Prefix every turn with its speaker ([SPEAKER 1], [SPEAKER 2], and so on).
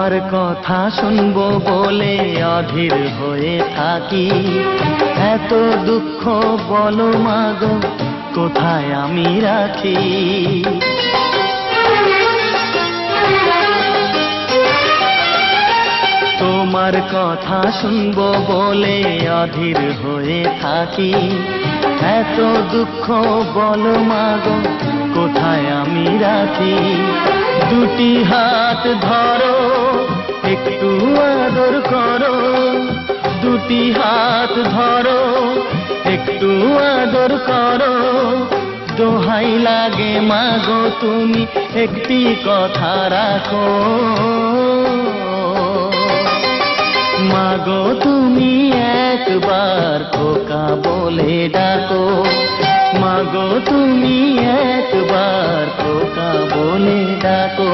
[SPEAKER 1] তোমার কথা শুনবো বলে অধীর হয়ে থাকি, এত দুঃখ বলো মাগো কোথায় আমি রাখি। তোমার কথা শুনবো বলে অধীর হয়ে থাকি, এত দুঃখ বলো মাগো কোথায় আমি রাখি। দুটি হাত ধরো একটু আদর করো, দুটি হাত ধরো একটু আদর করো, দোহাই লাগে মাগো তুমি একটি কথা রাখো। মাগো তুমি একবার খোকা বলে ডাকো, মাগো তুমি একবার খোকা বলে ডাকো।